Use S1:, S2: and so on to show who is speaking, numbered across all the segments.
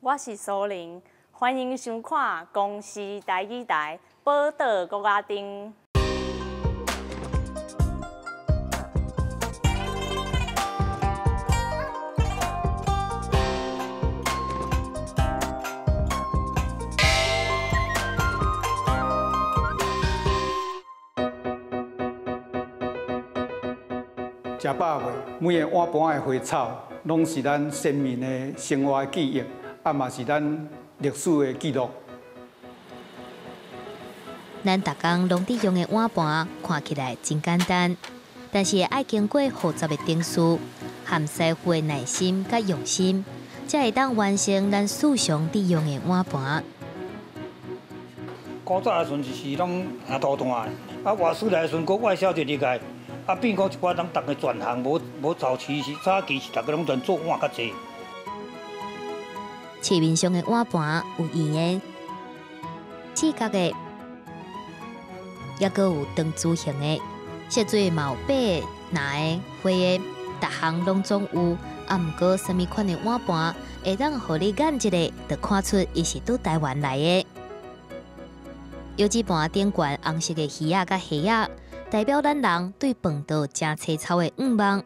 S1: 我是苏玲，欢迎收看公视台语台报道国家丁。
S2: 食饱未？每个碗盘的花草，拢是咱先民的生活的记忆，嘛是咱历史的记录。
S3: 咱逐工拢伫用的碗盘看起来真简单，但是爱经过复杂的程序，含师傅的耐心甲用心，才会当完成咱史上伫用的碗盘。
S4: 古早的时阵就是拢硬土炭的，外出来的时阵，外销就入来。变讲一寡人，逐个转行，无早期是早期是逐个拢转做碗较济。
S3: 市面上的碗盘有圆的、四角的，也阁有长柱形的，甚至嘛有白的、蓝的、灰的，逐项拢总有。毋过，什么款的碗盘会当互你眼一下就看出伊是拄台湾来的。油纸盘顶悬红色的鱼仔甲虾仔。代表咱人对饭道真粗糙的愿望。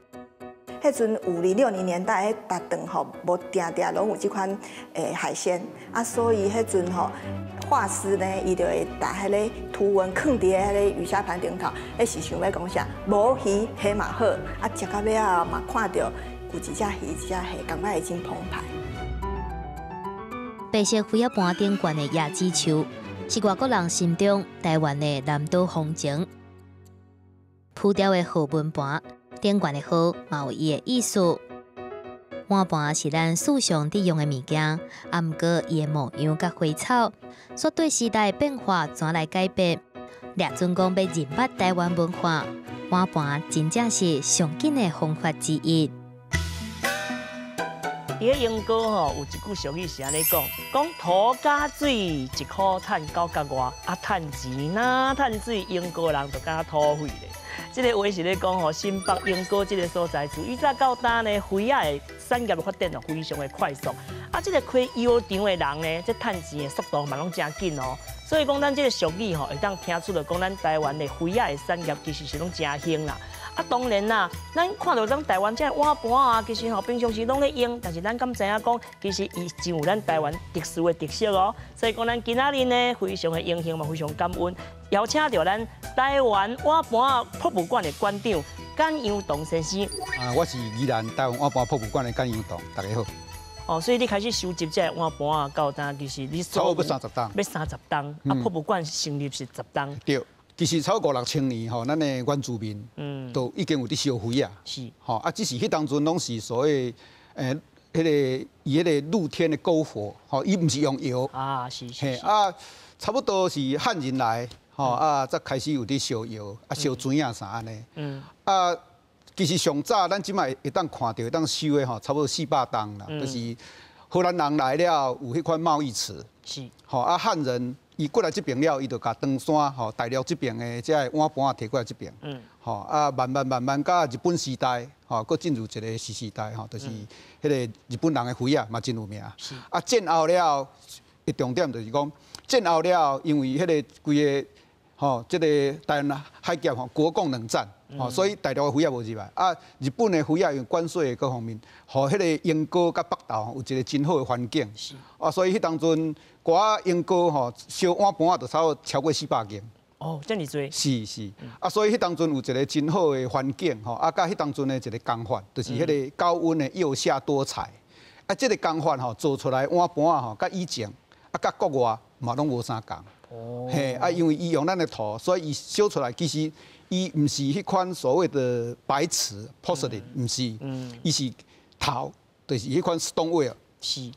S5: 迄阵50、60年代，迄白顿吼无定定拢有即款海鲜啊，所以迄阵吼画师呢，伊就会把迄个图文放伫迄个鱼虾盘顶头，迄是想要讲啥，无鱼虾嘛好，啊食到尾啊嘛看到有一只鱼一只虾，感觉会真澎湃。
S3: 白色灰仔盘顶悬的椰子树，是外国人心中台湾的南岛风情。铺雕的号文盘，顶悬的号嘛有伊的意思。碗盘是咱史上伫用的物件，毋过伊的模样甲花草，所对时代的变化怎来改变？掠准讲要认捌台湾文化，碗盘真正是上紧的方法之一。
S6: 伊个英歌吼有一句俗语是安尼讲，土加水一箍趁9角外，趁钱哪趁水，英歌人就敢土匪咧。这个话是咧讲吼，新北英歌这个所在自以早到今呢，灰仔的产业发展非常的快速。这个开油厂的人呢，这趁钱的速度嘛拢真紧哦。所以讲，咱这个俗语吼，会当听出来讲，咱台湾的灰仔的产业其实是拢真兴啦。当然啦，咱看到咱台湾这碗盘啊，其实吼平常时拢咧用，但是咱敢知影讲，其实伊真有咱台湾特殊的特色哦。所以讲，咱今仔日呢，非常的荣幸嘛，非常感恩，邀请到咱台湾碗盘博物馆的馆长简阳栋先生。
S2: 我是宜兰台湾碗盘博物馆的简阳栋，大家好。
S6: 所以你开始收集这碗盘啊，到今其实你
S2: 超过要30档，
S6: 要30档。博物馆成立是10档。
S2: 对。其实超过5、6千年吼，咱的原住民都已经有伫烧灰啊。是。吼只是迄当阵拢是所谓迄个伊迄个露天的篝火，吼，伊毋是用油。
S6: 是。
S2: 差不多是汉人来，吼才开始有伫烧油，烧水啊啥安尼。其实上早咱即摆会当看到，会当收的吼，差不多400档啦，就是荷兰人来了有迄款贸易池。是。吼汉人。伊过来这边了，伊就甲长山吼，大陆这边的这碗盘摕过来这边，吼慢慢甲日本时代吼，佫进入一个时代吼，就是迄个日本人的灰啊嘛真有名。战后了，重点就是讲战后了，因为迄个规个吼，这个台湾海峡吼国共冷战，吼，所以大陆的灰啊无入来。日本的灰啊用关税各方面，互迄个英国甲北投有一个真好的环境。所以迄当阵。我英歌吼烧碗盘就差不多超过400件。
S6: 这么多。
S2: 是。所以迄当阵有一个真好的环境吼，甲迄当阵的一个工法，就是迄个高温的釉下多彩。这个工法吼做出来碗盘吼，甲以前甲国外嘛拢无啥共。因为伊用咱的土，所以伊烧出来其实伊毋是迄款所谓的白瓷 porcelain， 毋是，伊是陶，就是迄款 stoneware。是，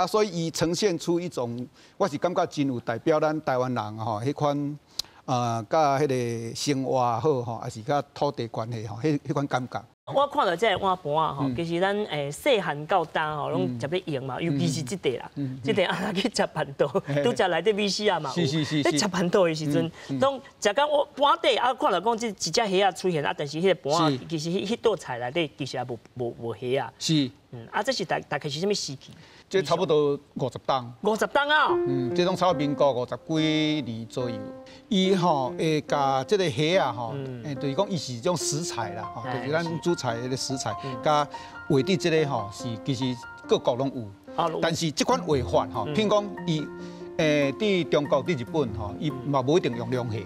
S2: 所以伊呈现出一种，我是感觉真有代表咱台湾人吼，迄款甲迄个生活好吼，还是甲土地关系吼，迄款感觉。
S6: 我看到这碗盘啊，吼，其实咱细汉到大吼，拢特别用嘛，尤其是这块啦，这块啊去食饭道，拄食内底米丝啊嘛，是。咧食饭道的时阵，拢食到我盘底啊，看到讲这一只虾仔出现啊，但是迄个盘其实迄道菜内底其实也无虾啊。是。这是大概是什么时期？
S2: 这差不多50档。
S6: 50档啊？
S2: 这种差不多民国50几年左右。伊吼会甲这个虾啊吼，就是讲伊是一种食材啦，吼，就是咱煮菜的食材，甲画伫这个吼是其实各国拢有，但是这款画法吼，譬如讲伊伫中国、伫日本吼，伊嘛无一定用龙虾。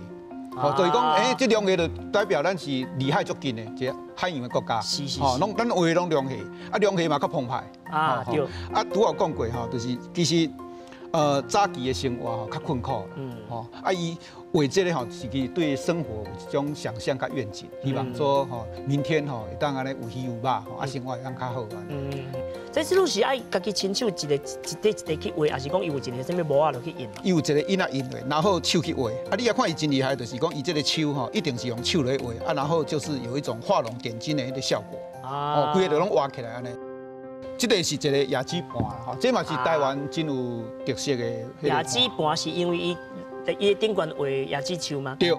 S2: 吼，就是讲，这龙虾就代表咱是离海足近的一个海洋的国家，吼，拢咱话拢龙虾，啊，龙虾嘛较澎湃，啊，对，啊，拄有讲过吼，就是其实，早期的生活吼较困苦，吼，啊，伊画这个吼是其对生活有一种想象甲愿景，希望说吼，明天吼会当安尼有鱼有肉，吼，啊，生活会当较好安。
S6: 这次路是爱家己亲手一个去画，还是讲伊有一个什么模仔落去印？
S2: 伊有一个印啊印的，然后手去画。啊，你也看伊真厉害，就是讲伊这个手吼，一定是用手来画，啊，然后就是有一种画龙点睛的迄个效果。哦，规个都拢画起来安尼。这个是一个椰子盘吼，这嘛是台湾真有特色的。
S6: 椰子盘是因为伊顶悬画椰子树吗？
S2: 对。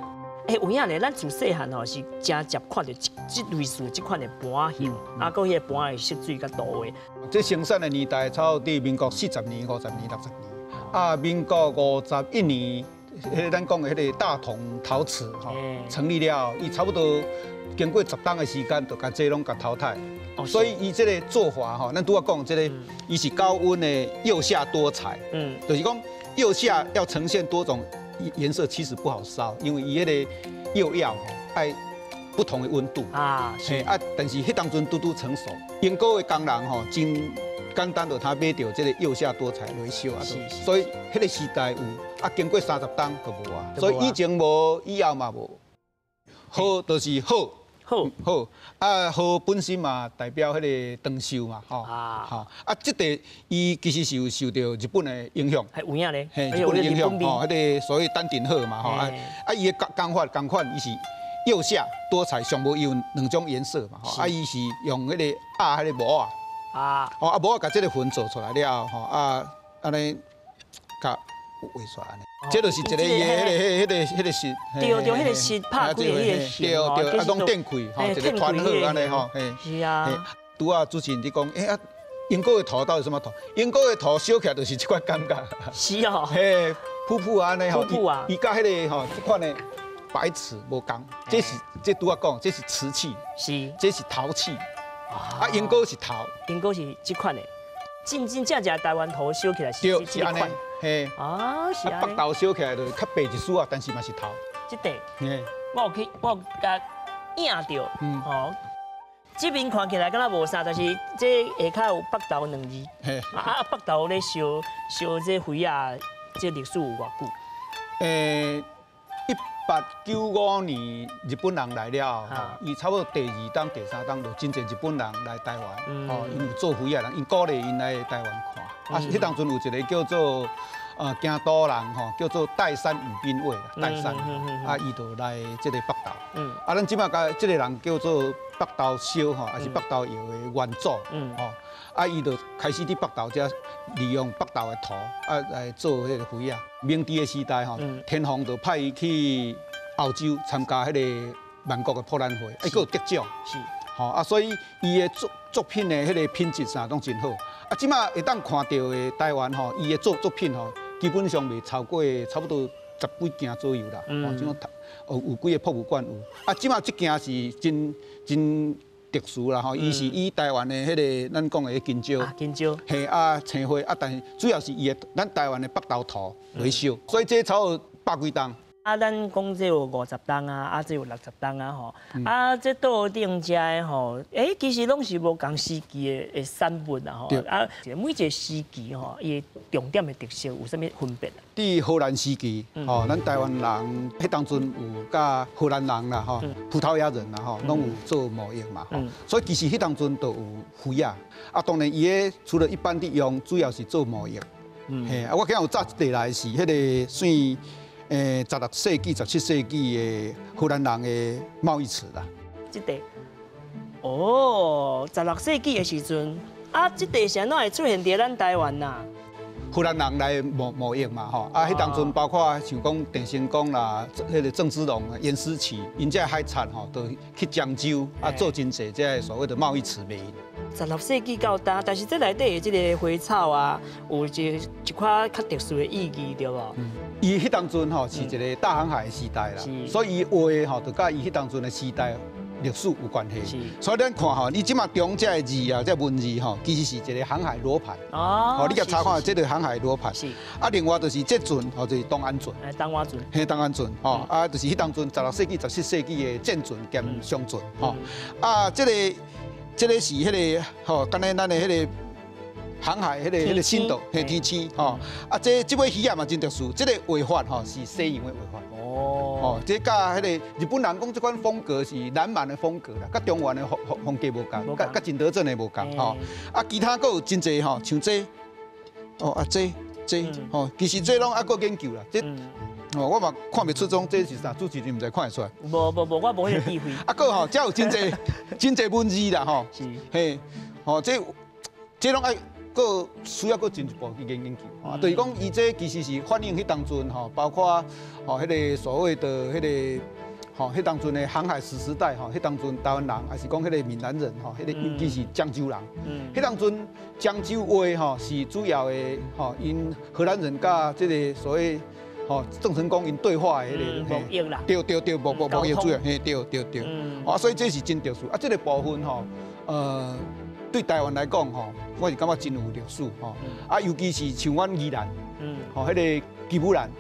S6: 有影咧，咱自细汉吼是真接看到这类似这款的盘形，啊，搁迄个盘的色水甲图的。
S2: 这生产的年代差不多民国40年、50年、60年，啊，民国51年，咱讲的迄个大同陶瓷吼成立了，伊差不多经过10档的时间，就甲这拢甲淘汰。所以伊这个做法吼，咱拄仔讲这个，伊是高温的釉下多彩，就是讲釉下要呈现多种颜色，其实不好烧，因为伊迄个釉料吼爱不同的温度啊，但是迄当阵拄成熟，英国的工人吼真简单就他买到这个釉下多彩来烧啊，所以迄个时代有啊，经过30档就无啊，所以以前无，以后嘛无，好就是好。好啊，好本身嘛代表迄个长寿嘛，吼啊，这个伊其实是有受到日本的影响，
S6: 系有影咧，
S2: 日本的影响吼，迄个所谓丹顶鹤嘛，吼伊的工款伊是釉下多彩，上无有2种颜色嘛，吼伊是用迄个迄个模啊，模甲这个粉做出来了，吼安尼甲。画出来安尼，这就是一个迄个石，
S6: 对，迄个石拍开的迄个形哦，
S2: 对，啊，拢电开，吼，一个团盒安尼吼，
S6: 是啊。
S2: 拄啊，主持人你讲，啊，英国的图到底什么图？英国的图烧起来就是这款感觉。
S6: 是哦。
S2: 嘿，瀑布安尼吼，伊甲迄个吼，这款的白瓷无共，这拄啊讲，这是瓷器，这是陶器，啊，英国是陶，
S6: 英国是这款的。真正台湾图烧起来是这款，
S2: 嘿，
S6: 是啊。
S2: 北投烧起来就较白一丝啊，但是嘛是头。
S6: 这块，我有甲影到，吼，这边看起来敢若无啥，但是这下骹有北投2字，北投咧烧这灰啊，这历史有偌久
S2: ？1895年日本人来了，伊差不多第2档、第3档就真侪日本人来台湾，因为做灰啊人，因鼓励因来台湾看。迄当阵有一个叫做京都人吼，叫做岱山御兵卫啦，岱山，伊就来这个北投。咱即马甲这个人叫做北投烧吼，还是北投窑的元祖，伊就开始伫北投遮利用北投的土来做迄个灰啊。明治的时代吼，天皇就派伊去澳洲参加迄个万国的博览会，佫有得奖。是，所以伊的作品的迄个品质啥拢真好。即马会当看到的台湾吼，伊的作品吼，基本上未超过差不多10几件左右啦。即种有几个博物馆有。即马这件是真特殊啦吼，伊是以台湾的迄个咱讲的金蕉，嘿青花但是主要是伊的咱台湾的北投土来烧，所以这差不多100几档。
S6: 咱讲这有50档啊，这有60档啊，吼，这桌顶遮的吼，其实拢是无同时期的产物啊，吼，每一个时期吼，伊重点的特色有啥物分别啊？
S2: 伫荷兰时期，咱台湾人迄当阵有甲荷兰人啦，吼，葡萄牙人啦，吼，拢有做贸易嘛，所以其实迄当阵都有灰啊，当然伊个除了一般的用，主要是做贸易，我今有早一地来是迄个算。16世纪、17世纪的荷兰人的贸易池啦。
S6: 这地16世纪的时阵，这地是哪会出现伫咱台湾呐？
S2: 荷兰人来贸易嘛吼，啊，迄当阵包括像讲郑成功啦，迄个郑芝龙、严思齐，因这海产吼，都去漳州啊做真济这所谓的贸易池卖。
S6: 16世纪到呾，但是这内底的这个花草啊，有一块较特殊的意义，对无？
S2: 伊迄当阵吼是一个大航海的时代啦，所以伊话吼就甲伊迄当阵的时代历史有关系。所以咱看吼，你即马中这字啊，这文字吼，其实是一个航海罗盘。哦，你甲查看，这个航海罗盘。是。啊，另外就是这船吼，就是东安船。
S6: 东安船。
S2: 嘿，东安船吼，啊，就是迄当阵16世纪、17世纪的舰船兼商船吼。啊，这个是迄个吼，刚才咱的迄个。航海迄个深度，嘿天星吼，啊，这尾鱼啊嘛真特殊，这个画法吼是西洋的画法。哦，这甲迄个日本人讲这款风格是南蛮的风格啦，甲中原的风格无共，甲金德镇的无共吼。啊，其他佫有真济吼，像这，哦啊这吼，其实这拢还佫研究啦，这。哦，我嘛看袂出种这是啥，主持人毋知看会出来。无，我无迄个机会。啊，佫吼，遮有真济文字啦吼。是。嘿，吼这拢爱。佫需要佫进一步去研究，就是讲伊这其实是反映迄当阵吼，包括吼迄个所谓的迄个吼，迄当阵的航海史时代吼，迄当阵台湾人还是讲迄个闽南人吼，迄个尤其是漳州人，迄当阵漳州话吼是主要的吼，因荷兰人甲这个所谓吼郑成功因对话的迄个
S6: 贸易啦，
S2: 对，贸易主要，嘿对，啊，所以这是真特殊啊，这个部分吼，对台湾来讲吼，我是感觉真有历史吼。啊，尤其是像阮宜兰，吼，迄个基武兰，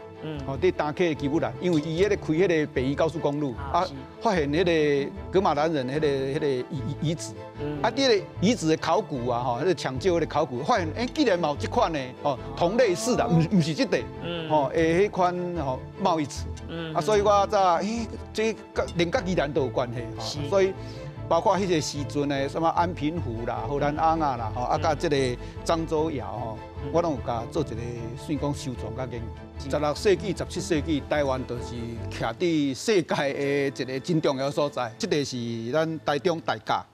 S2: 吼，伫打客的基武兰，因为伊迄个开迄个北宜高速公路，啊，发现迄个噶玛兰人迄个遗址，啊，伫个遗址的考古啊，吼，迄个抢救的考古，发现既然有这款呢，吼，同类似的，唔是这个，吼，迄款吼贸易池，啊，所以我早这连甲宜兰都有关系，吼，所以。包括迄个时阵的什么安平湖啦、荷兰翁啊啦，吼，啊，甲这个漳州窑吼，我拢有甲做一个算讲收藏甲研究。16世纪、17世纪，台湾就是徛伫世界的一个真重要所在。这个是咱台中大甲，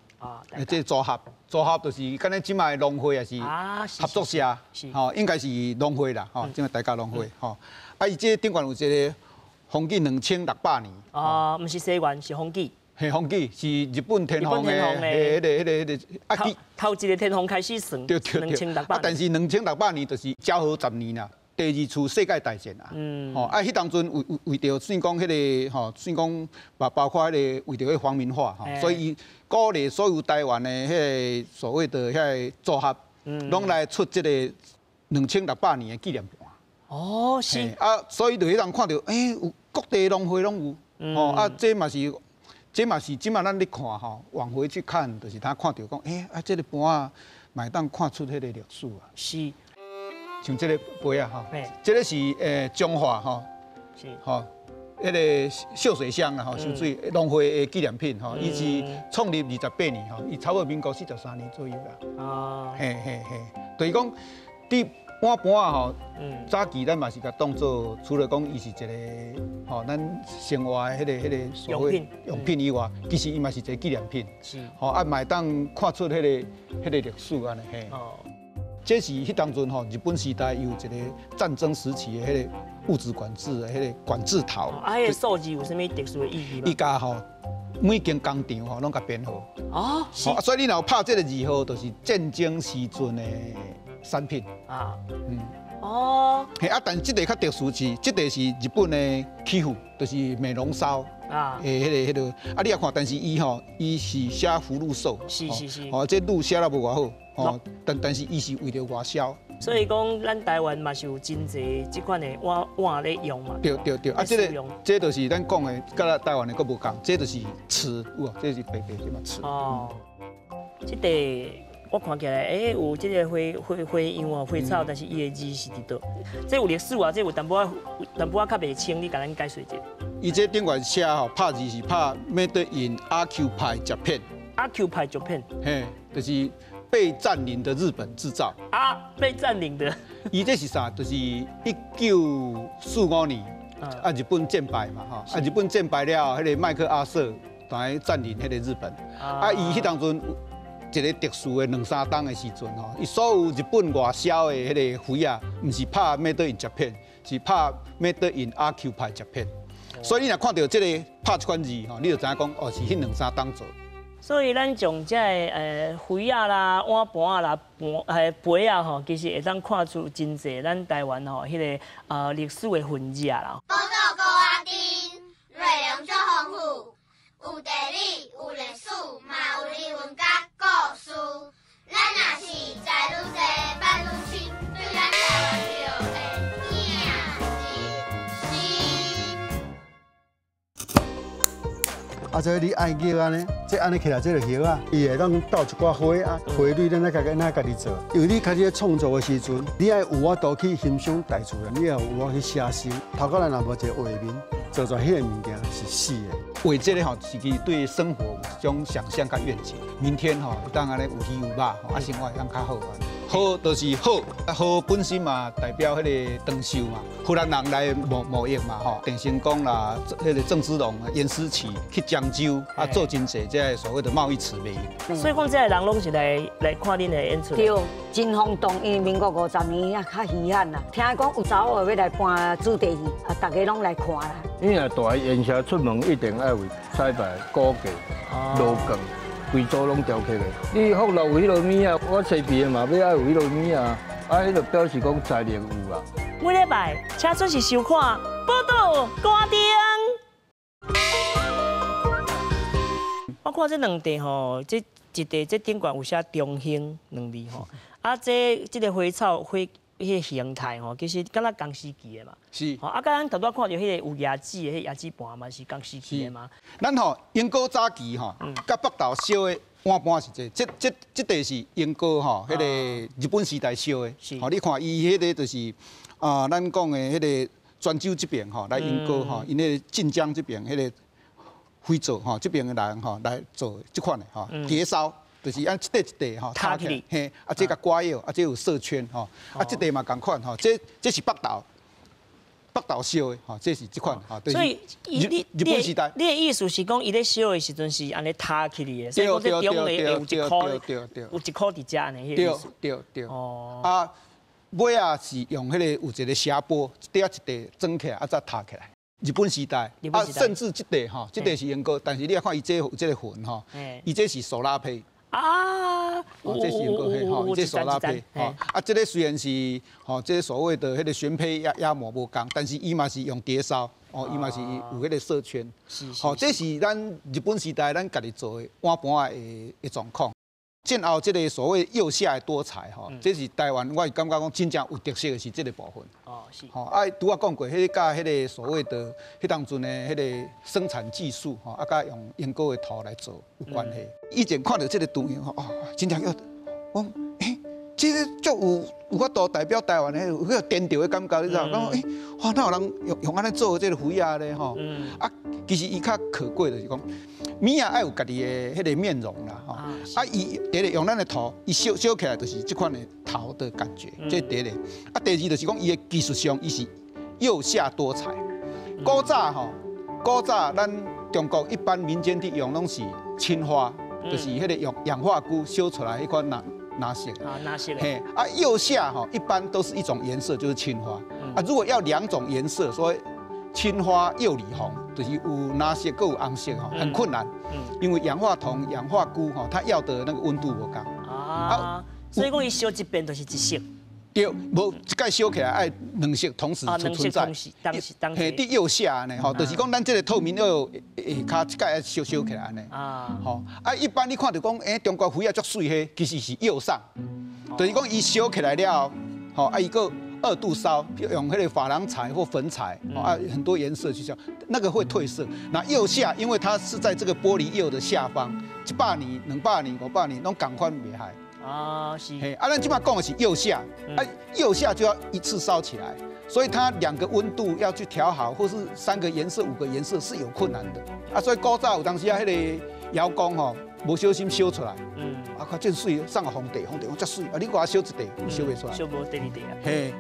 S2: 这个组合就是敢若即卖农会也是合作社，吼，应该是农会啦，吼，即卖大甲农会，吼。啊，伊这顶悬有一个风纪2600年。
S6: 啊，毋是西元，是风纪。
S2: 嘿，风纪是日本天皇的，迄个
S6: 啊，头一个天皇开始算，2600。
S2: 啊，但是2600年就是昭和10年啦，第二次世界大战啦。吼，啊，迄当阵为着算讲迄个吼，算讲包括迄个为着迄皇民化吼，所以鼓励所有台湾的迄个所谓的迄个组合，拢来出这个2600年的纪念盘。
S6: 哦，是。
S2: 啊，所以就迄人看到，有各地农会拢有，吼，啊，这嘛是。这嘛是，今嘛咱咧看吼，往回去看，就是他看到讲，这个盘啊，嘛当看出迄个历史啊。
S6: 是。
S2: 像这个杯啊，吼，这个是中华吼，是吼，迄个秀水乡啊，吼，秀水农会的纪念品吼，伊是创立28年吼，伊差不多民国43年左右啦。啊。嘿，就是讲，碗盘啊吼，早期咱嘛是甲当做，除了讲伊是一个吼，咱生活的迄个所谓用品以外，其实伊嘛是一个纪念品。是。吼啊，嘛当看出迄个历史安尼嘿。哦。这是迄当阵吼，日本时代有一个战争时期的迄个物质管制的迄个管制头。
S6: 啊，迄个数字有啥物特殊的意义吗？
S2: 伊家吼，每间工厂吼拢甲编号。
S6: 哦。是。
S2: 所以你若拍这个字号，就是战争时阵的。产品啊，哦，嘿啊，但这个较特殊是，这个是日本的起付，就是美容烧啊，迄个，啊，你也看，但是伊吼，伊是写福禄寿，是，哦，这禄写了无偌好，哦，但是伊是为了外销。
S6: 所以讲，咱台湾嘛是有真济这款的碗咧用嘛。
S2: 对，啊，这就是咱讲的，甲台湾的佫无共，这就是瓷，有这是白这嘛瓷。哦，
S6: 这个。我看起来，有这个花样啊，花草，但是伊的字是伫倒。这有历史啊，这有淡薄仔较袂清，你甲咱解说一下。
S2: 伊这顶悬写吼，拍字是拍 Made in Occupy Japan。Occupy
S6: Japan。
S2: 嘿，就是被占领的日本制造。
S6: 啊，被占领的。
S2: 伊这是啥？就是1945年，啊，日本战败嘛，哈，啊，日本战败了，迄个麦克阿瑟来占领迄个日本。啊，伊迄当阵。一个特殊的2、3冬的时阵吼，伊所有日本外销的迄个灰啊，毋是拍 made in Japan， 是拍 made in Occupy Japan。所以你若看到这个拍这款字吼，你就知影讲哦是迄2、3冬做。
S6: 所以咱从这灰啊啦、碗盘啊啦、杯啊吼，其实会当看出真济咱台湾吼迄个历史的痕迹啦。
S7: 报道高阿丁，内容足丰富，有地理、有历史，嘛有人文甲故事。咱若是知愈多，捌愈深，对咱台湾就会疼入心。
S8: 啊，所以你爱叶安尼，这安尼起来，这个叶啊，伊会当倒一寡花啊，花蕊咱来家己做。因为你开始创作的时阵，你爱有法度去欣赏大自然，你也有法度去写诗。头壳咱若无一个画面，做出迄个物件是死的。
S2: 画这个吼，是伊对生活有一种想象甲愿景。明天吼，当安尼有鱼有肉吼，啊生活会当较好玩。好就是好，好本身嘛代表迄个长寿嘛，荷兰人来贸易嘛吼，郑成功啦，迄个郑芝龙、严思齐去漳州啊做真济这所谓的贸易驰名。
S6: 所以讲，这个人拢是来看恁的演出。
S9: 对，真轰动，因为民国50年啊较稀罕啦。听讲有查某要来搬主题戏，啊，大家拢来看啦。
S10: 你若大烟车出门，一定爱为彩排、高架、路梗。规组拢雕刻的，你福楼有迄落物啊，我西边嘛要爱有迄落物啊，啊，迄就表示讲财力有啊。
S6: 每礼拜请准时收看报道高丁。我看这两地吼，这一地这顶管有写中兴2字吼，啊，这个花草迄个形态吼，其实敢若钢丝期的嘛。
S2: 是。
S6: 吼，啊，咱头拄看到迄个有椰子的，迄椰子盘嘛是钢丝期的嘛。
S2: 咱吼英国早期吼，甲北投烧的碗盘是这地是英国吼，迄个日本时代烧的。吼，你看伊迄个就是咱讲的迄个泉州这边吼，来英国吼，因迄个晋江这边迄个徽州吼，这边的人吼来做这款的吼碟烧。就是按一地吼塌起来，嘿，啊，这个刮药，啊，这有色圈吼，啊，这地嘛同款吼，这是北投烧的吼，这是这款吼。
S6: 所以
S2: 日本时代，
S6: 你的意思是讲，伊咧烧的时阵是安尼塌起来的，所以讲这中的有一块，有一块伫遮安尼，迄个意思。
S2: 对。哦。啊，尾啊是用迄个有一个斜坡，一地装起来，啊再塌起来。日本时代，啊，甚至这地吼，这地是英国，但是你要看伊这有这个魂吼，伊这是手拉胚。
S6: 啊，
S2: 这是英国黑吼，这手拉胚吼，啊，这个虽然是吼，这所谓的迄个旋胚压模无共，但是伊嘛是用碟烧，哦，伊嘛是有迄个色圈，吼，这是咱日本时代咱家己做的碗盘的状况。战后这个所谓釉下的多彩吼，这是台湾我感觉讲真正有特色的是这个部分。哦，是。吼，啊，拄仔讲过，迄个甲迄个所谓的迄当阵的迄个生产技术吼，啊，甲用英国的土来做有关系。以前看到这个图样吼，哦，真正要，我这个足有法度代表台湾的有迄个颠倒的感觉，你知道？讲哇，哪有人用安尼做这个灰啊咧吼？啊，其实伊较可贵的就是讲。米啊，爱有家己的迄个面容啦，吼，啊，伊第一用咱的头，伊烧起来就是这款的头的感觉，这是第一。啊，第二就是讲伊的技术上，伊是釉下多彩。古早吼，古早咱中国一般民间伫用拢是青花，就是迄个用氧化钴烧出来迄款拿色。啊，拿色。嘿，啊，釉下吼一般都是一种颜色，就是青花。啊，如果要2种颜色，所以青花釉里红。就是有蓝色，佮有红色吼，很困难。因为氧化铜、氧化钴吼，它要的那个温度无共。
S6: 啊，所以讲伊烧一遍就是一色。
S2: 对，无一盖烧起来爱2色同时存在。嘿，伫釉下呢吼，就是讲咱这个透明釉下骹一盖爱烧起来安尼。啊，吼，啊，一般你看到讲，中国灰啊足水嘿，其实是釉上，就是讲伊烧起来了，吼，啊伊个。2度烧，用那个珐琅彩或粉彩，啊，很多颜色去烧，那个会褪色。那釉下，因为它是在这个玻璃釉的下方，100年、200年、500年，拢赶快灭害。啊，是。嘿，啊，咱今麦讲的是釉下，啊，釉下就要一次烧起来，所以它2个温度要去调好，或是3个颜色、5个颜色是有困难的。啊，所以古早有当时啊，迄个窑工吼，无小心烧出来。啊，看真水，送个红地，我遮水，啊，你给我烧一地，烧袂出来。
S6: 烧无第2地啊。
S2: 嘿，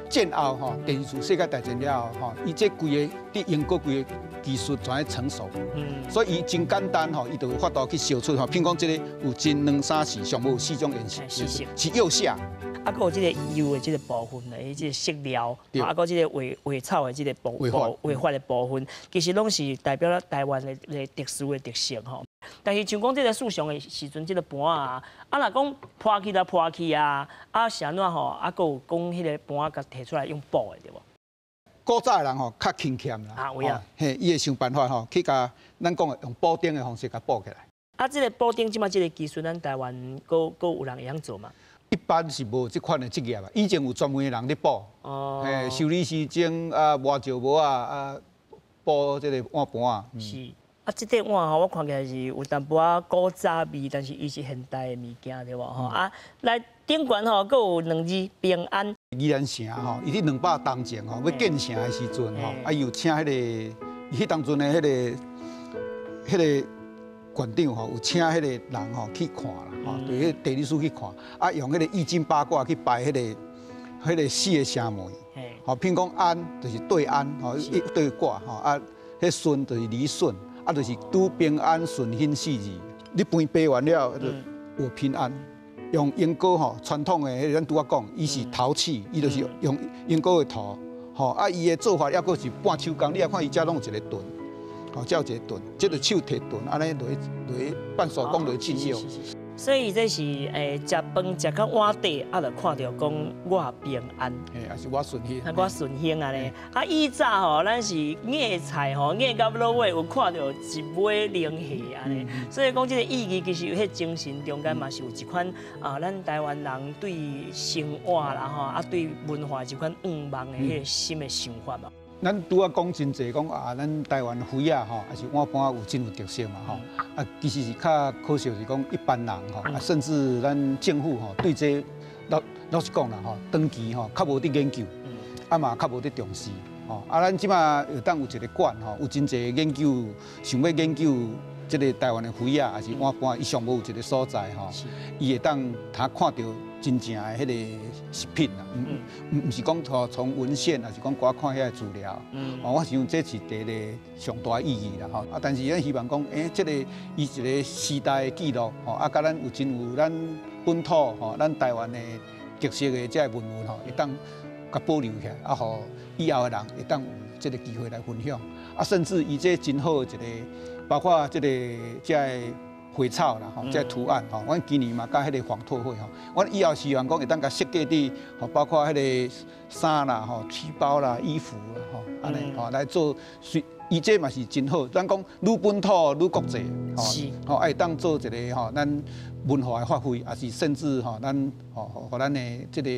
S2: 战后吼，电视世界大战了后吼，伊这规个伫英国规个技术全系成熟，所以伊真简单吼，伊就有法度去烧出吼，譬如讲这个有真2、3、4，上无4种颜色，是釉色。
S6: 啊，还有这个釉的这个部分呢，这个色料，啊，还有这个画草的这个画法的部分，其实拢是代表了台湾的特殊的特色吼。但是像讲这个树上的时阵，这个盘啊，啊若讲破去啊，啊是安怎吼？啊，还有讲迄个盘甲摕出来用布的对无？
S2: 古早的人吼较勤俭啦，
S6: 啊有啊，
S2: 嘿，伊会想办法吼，去甲咱讲的用补丁的方式甲补起来。
S6: 啊，这个补丁即马这个技术，咱台湾佫有人会晓做嘛？
S2: 一般是无这款的职业啊，以前有专门的人咧补，嘿，修理时钟啊、磨石磨啊、补这个碗盘啊。
S6: 是。啊，这块碗吼，我看起来是有淡薄仔古早味，但是伊是现代的物件对无吼？啊，来顶悬吼，佫有2字平安。
S2: 宜兰城吼，伊伫200当前吼，要建城的时阵吼，啊有请迄个，迄当阵的迄个馆长吼，有请迄个人吼去看啦，吼，对迄地理师去看，啊用迄个易经八卦去排迄个四个城门，吼，譬如讲安就是对安，吼，一对卦吼，啊，迄顺就是离顺。啊，就是拄平安顺心4字，你搬掰完了就有平安。用英国吼传统的，咱拄仔讲，伊是陶器，伊就是用英国的陶，吼啊，伊的做法抑阁是半手工，你也看伊遮拢有一个盾，吼，遮有一个盾，即个手提盾，安尼落去半手工落去进釉。
S6: 所以这是食饭食到碗底，啊，就看到讲我平安，
S2: 也是我顺心，
S6: 我顺心安尼。啊，以早吼，咱是硬菜吼，硬到落尾有看到一尾灵蟹安尼。所以讲这个意义，其实有迄精神中间嘛是有一款啊，咱台湾人对生活啦吼，啊对文化一款向往的迄个新的想法嘛。
S2: 咱拄仔讲真济，讲啊，咱台湾花啊吼，还是碗盘有真有特色嘛吼。啊，其实是较可惜是讲一般人吼，啊，甚至咱政府吼对这老实讲啦吼，长期吼较无伫研究，啊嘛较无伫重视吼。啊，咱即马有当有一个馆吼，有真济研究，想要研究即个台湾的花啊，还是碗盘，伊上无有一个所在吼，伊会当他看到。真正的迄个食品啦，唔是讲从文献，还是讲我看遐个资料，我想这是第一个上大意义啦吼。啊，但是咱希望讲，这个伊一个时代的记录，吼，啊，甲咱有真有咱本土吼，咱台湾的特色的这文物吼，会当甲保留起来，啊，互以后的人会当有这个机会来分享，啊，甚至伊这真好的一个，包括这个花草啦，吼，这图案吼，阮今年嘛甲迄个黄拓会吼，阮以后希望讲会当甲设计伫吼，包括迄个衫啦、吼旗袍啦、衣服啦，吼，安尼吼来做，伊这嘛是真好。咱讲愈本土愈国际，吼，会当做一个吼咱文化的发挥，也是甚至吼咱吼咱的这个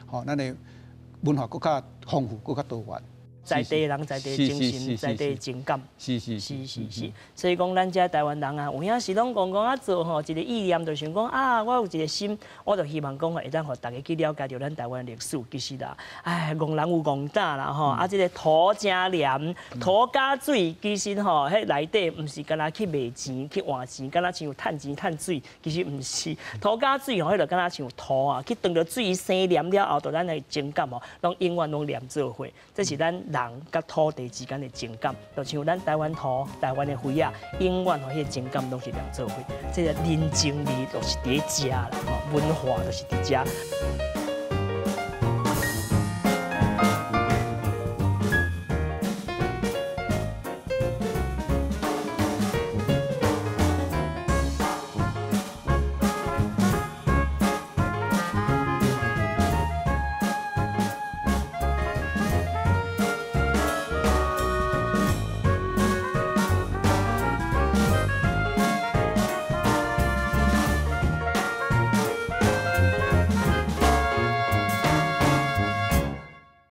S2: 吼咱的文化更较丰富、更较多元。在地人、在地精神、在地情感，是。所以讲，咱遮台湾人啊，有影是拢讲啊做吼，一个意念就想讲啊，我有一个心，我就希望讲会当互大家去了解到咱台湾历史。其实啦，戆人有戆胆啦吼，啊，这个土真黏，土加水，其实吼，迄内底毋是干那去卖钱、去换钱，干那像趁钱趁水，其实毋是。土加水吼，迄就干那像土啊，去当着水生黏了后，就咱的情感吼，拢永远拢黏做伙。这是咱人甲土地之间的情感，就像咱台湾土、台湾的花啊，永远吼迄个情感拢是连做伙。这个人情味就是伫遮啦，吼，文化就是伫遮。